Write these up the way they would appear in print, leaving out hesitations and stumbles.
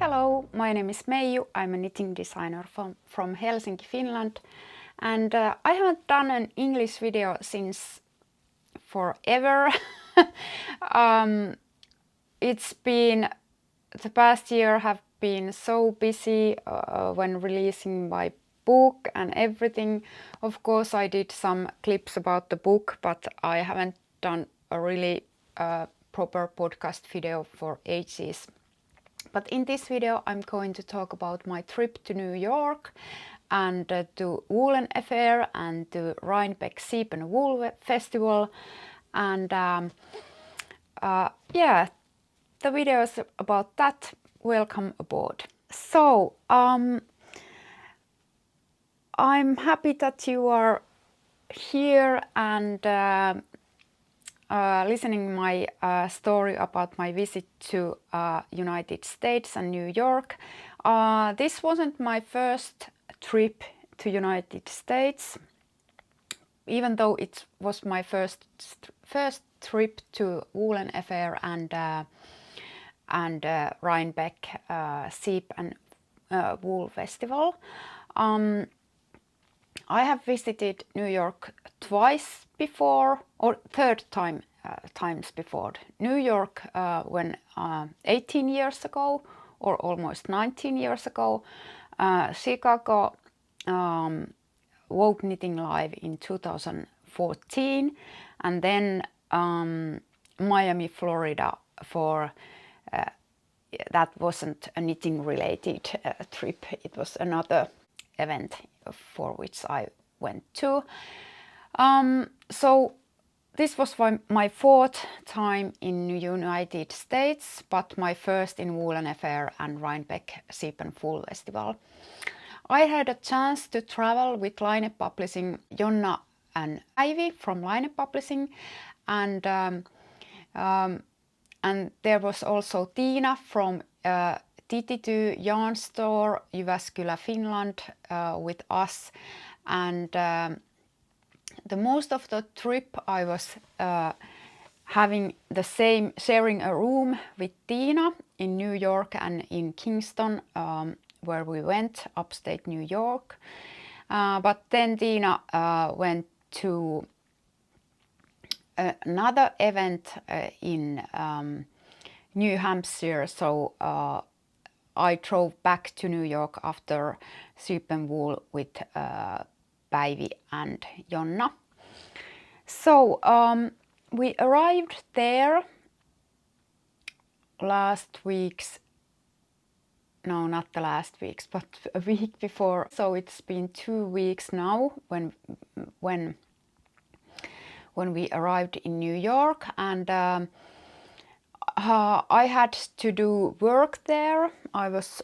Hello, my name is Meiju. I'm a knitting designer from Helsinki, Finland, and I haven't done an English video since forever. It's been, the past year have been so busy when releasing my book and everything. Of course, I did some clips about the book, but I haven't done a really proper podcast video for ages. But in this video, I'm going to talk about my trip to New York and to Woolen Affair and to Rhinebeck Sheep and Wool Festival. And yeah, the video is about that. Welcome aboard. So, I'm happy that you are here and listening my story about my visit to United States and New York. This wasn't my first trip to United States, even though it was my first trip to Woolen Affair and Rhinebeck Sheep and Wool Festival. I have visited New York twice before, or third times before. New York when 18 years ago, or almost 19 years ago. Chicago Vogue Knitting Live in 2014, and then Miami, Florida for that wasn't a knitting related trip. It was another event for which I went to. So this was my fourth time in the United States, but my first in Woolen Affair and Rhinebeck Sheep and Wool Festival. I had a chance to travel with Line Publishing, Jonna and Ivy from Line Publishing, and there was also Tiina from TT2 Yarn Store, Jyväskylä, Finland, with us. And the most of the trip I was sharing a room with Tiina in New York and in Kingston, where we went, upstate New York. But then Tiina went to another event in New Hampshire, so I drove back to New York after Sheep and Wool with Päivi and Jonna. So we arrived there last week's, no, not the last week's, but a week before. So it's been 2 weeks now when we arrived in New York, and I had to do work there. I was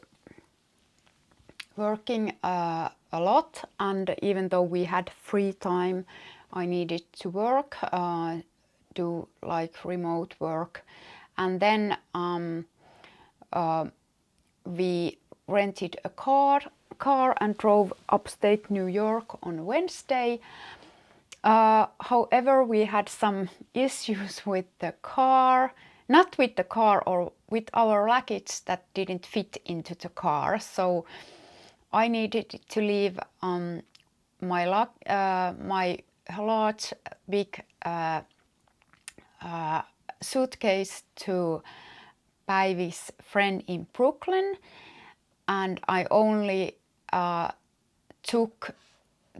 working a lot, and even though we had free time, I needed to work, do like remote work. And then we rented a car and drove upstate New York on Wednesday. However, we had some issues with the car. Not with the car, or with our luggage that didn't fit into the car. So I needed to leave my large, big suitcase to Päivi's friend in Brooklyn, and I only took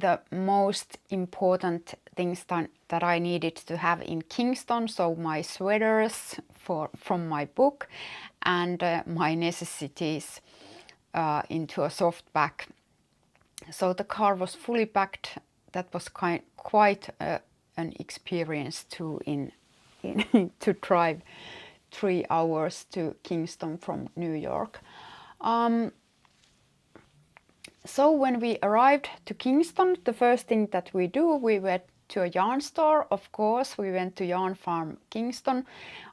the most important things that I needed to have in Kingston, so my sweaters from my book and my necessities into a soft bag. So the car was fully packed. That was quite an experience too, to drive 3 hours to Kingston from New York. So when we arrived to Kingston, the first thing that we went to a yarn store. Of course, we went to Yarn Farm Kingston.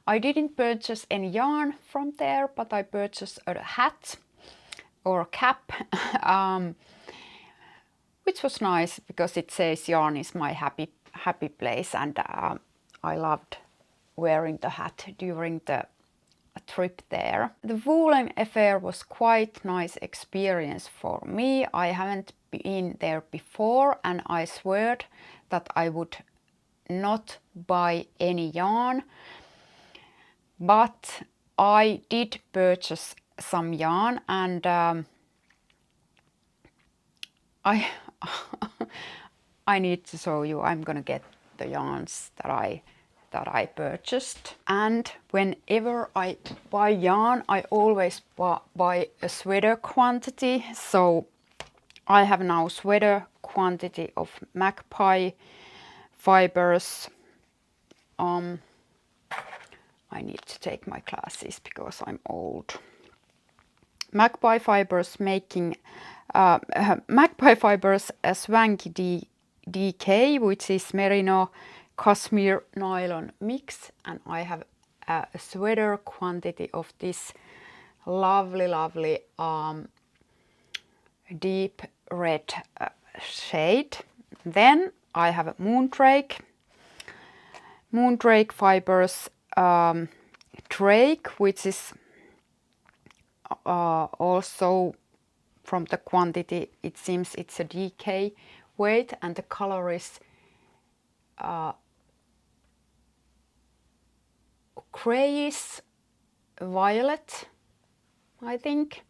I didn't purchase any yarn from there, but I purchased a hat or cap, which was nice because it says yarn is my happy place, and I loved wearing the hat during the trip there. The Woolen affair was quite nice experience for me. I haven't been there before, and I swear that I would not buy any yarn, but I did purchase some yarn, and I I need to show you. I'm gonna get the yarns that I purchased. And whenever I buy yarn, I always buy a sweater quantity. So I have now sweater quantity of Magpie fibers. I need to take my classes because I'm old. Magpie fibers making Magpie fibers a Swanky DK, which is merino cashmere nylon mix, and I have a sweater quantity of this lovely deep red shade. Then I have a Moondrake fibers drake, which is also from the quantity, it seems it's a DK weight, and the color is grayish violet, I think,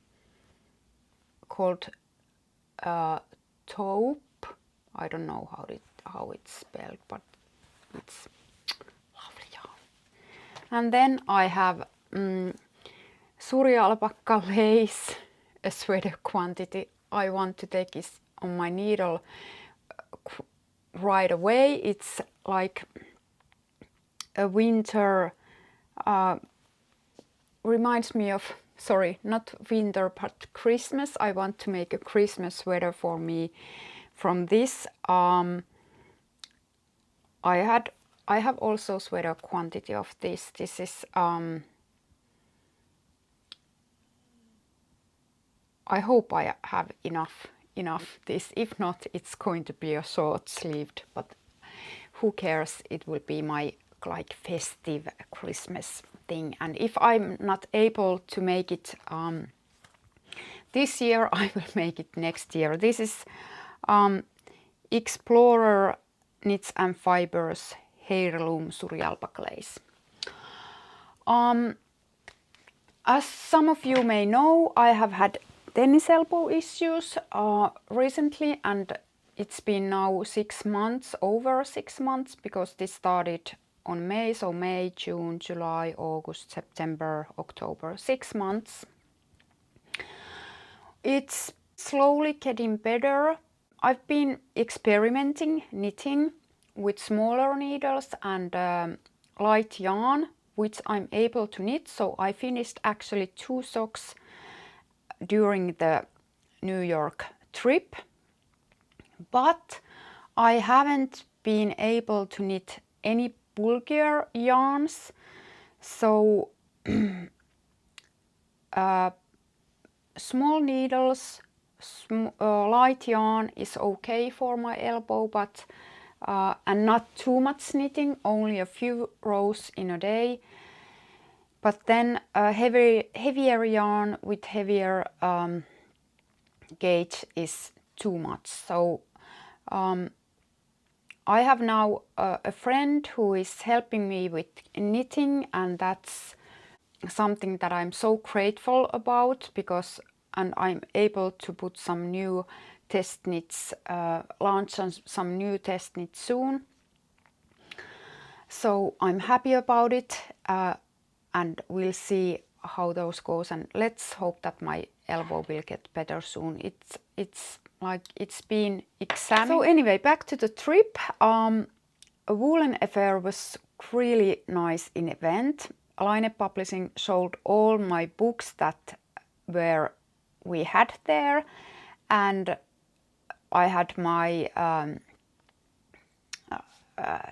called taupe. I don't know how it's spelled, but it's lovely yarn. And then I have Suri alpaca lace, a sweater quantity. I want to take this on my needle right away. It's like a winter, reminds me of, sorry, not winter, but Christmas. I want to make a Christmas sweater for me from this. I have also sweater quantity of this. This is I hope I have enough this. If not, it's going to be a short sleeved, but who cares? It will be my like festive Christmas thing. And if I'm not able to make it this year, I will make it next year. This is Explorer Knits and Fibers Heirloom Suri alpaca lace. As some of you may know, I have had tennis elbow issues recently, and it's been now 6 months, over 6 months, because this started on May, so May, June, July, August, September, October, 6 months. It's slowly getting better. I've been experimenting knitting with smaller needles and light yarn, which I'm able to knit. So I finished actually 2 socks during the New York trip, but I haven't been able to knit any bulkier yarns. So small needles, light yarn is okay for my elbow, but and not too much knitting, only a few rows in a day. But then heavier yarn with heavier gauge is too much. So I have now a friend who is helping me with knitting, and that's something that I'm so grateful about, because and I'm able to put some new test knits, launch some new test knits soon. So I'm happy about it, and we'll see how those goes, and let's hope that my elbow will get better soon. It's like it's been examined. So anyway, back to the trip. A Woolen affair was really nice in event. Line Publishing sold all my books that we had there, and I had my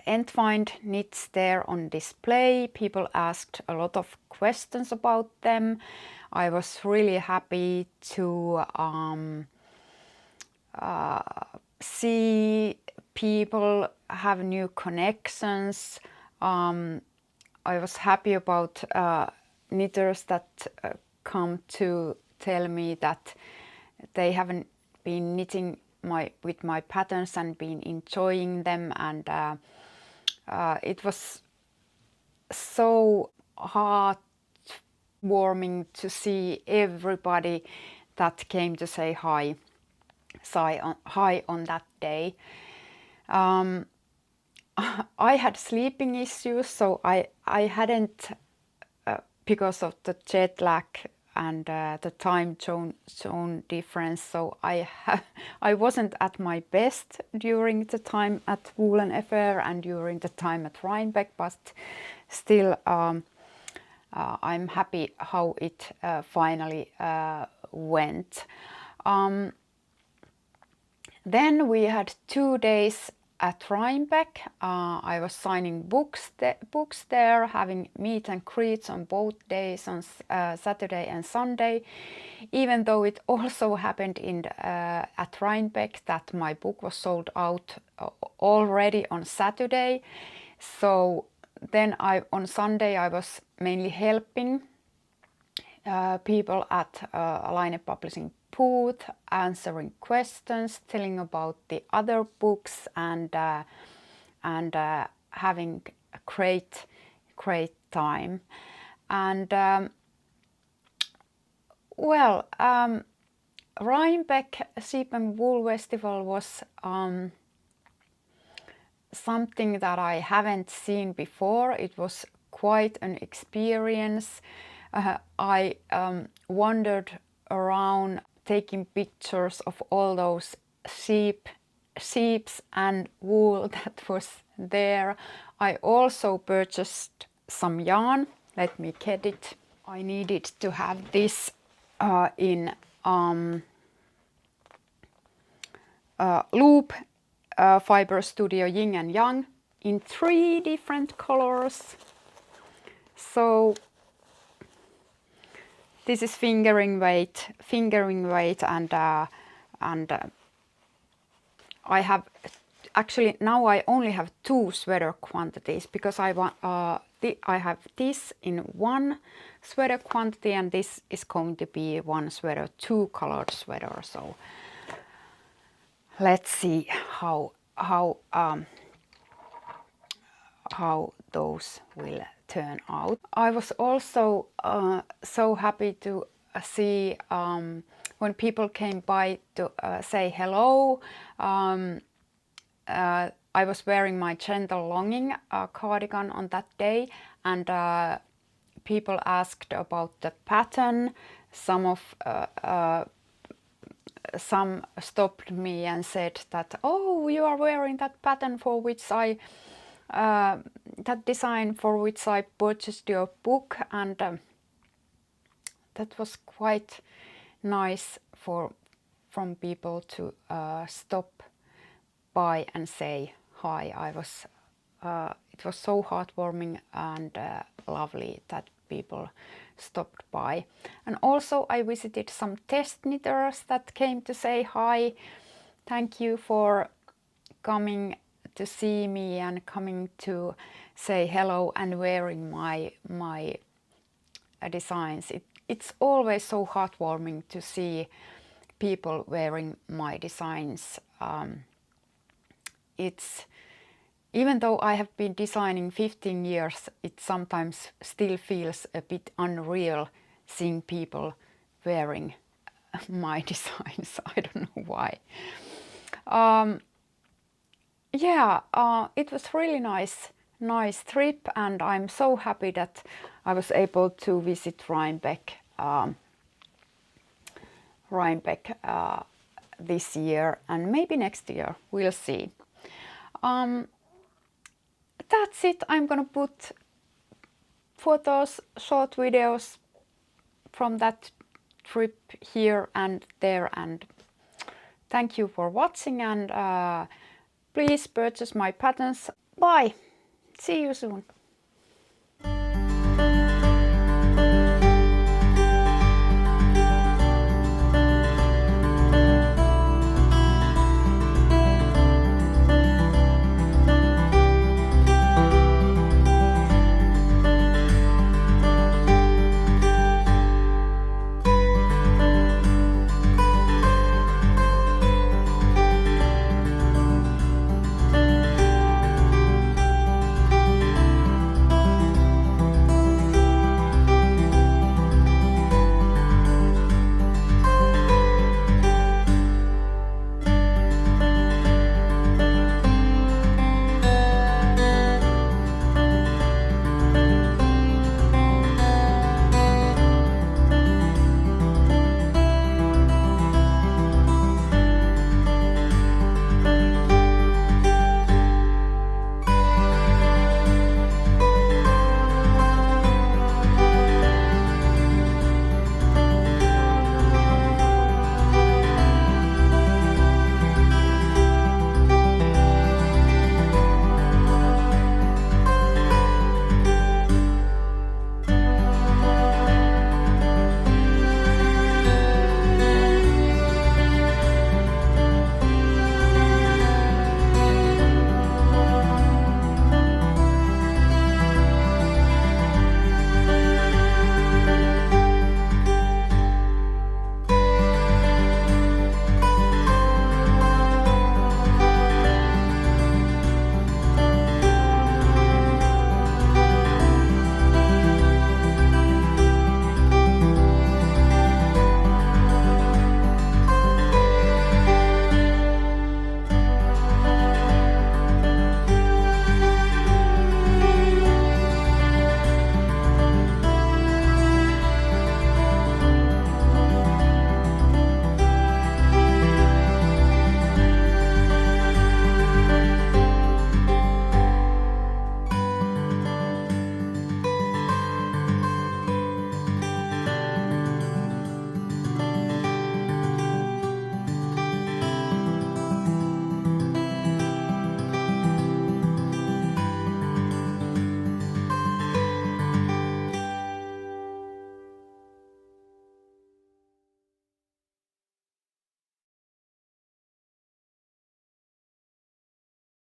Entwined knits there on display. People asked a lot of questions about them. I was really happy to see people have new connections. I was happy about knitters that come to tell me that they haven't been knitting with my patterns and been enjoying them, and it was so heartwarming to see everybody that came to say hi on that day. I had sleeping issues, so I hadn't, because of the jet lag and the time zone difference, so I wasn't at my best during the time at Woolen Affair and during the time at Rhinebeck, but still I'm happy how it finally went. Then we had 2 days at Rhinebeck. I was signing books there, having meet and greets on both days, on Saturday and Sunday, even though it also happened at Rhinebeck that my book was sold out already on Saturday. So then on Sunday I was mainly helping people at Line Publishing booth, answering questions, telling about the other books, and having a great time. And Rhinebeck Sheep and Wool Festival was something that I haven't seen before. It was quite an experience. I wandered around taking pictures of all those sheeps and wool that was there. I also purchased some yarn. Let me get it. I needed to have this in Loop Fiber Studio Yin and Yang in 3 different colors. So this is fingering weight, and I have actually now I only have 2 sweater quantities, because I have this in 1 sweater quantity, and this is going to be 1 sweater, 2 colored sweater. So let's see how those will turn out. I was also so happy to see when people came by to say hello. I was wearing my Gentle Longing cardigan on that day, and people asked about the pattern. Some stopped me and said that, oh, you are wearing that pattern for which that design for which I purchased your book, and that was quite nice from people to stop by and say hi. It was so heartwarming and lovely that people stopped by. And also I visited some test knitters that came to say hi. Thank you for coming to see me and coming to say hello and wearing my designs. It's always so heartwarming to see people wearing my designs. Even though I have been designing 15 years, it sometimes still feels a bit unreal seeing people wearing my designs. I don't know why. It was really nice trip, and I'm so happy that I was able to visit Rhinebeck this year, and maybe next year, we'll see. That's it. I'm gonna put photos, short videos from that trip here and there, and thank you for watching, and please purchase my patterns. Bye! See you soon!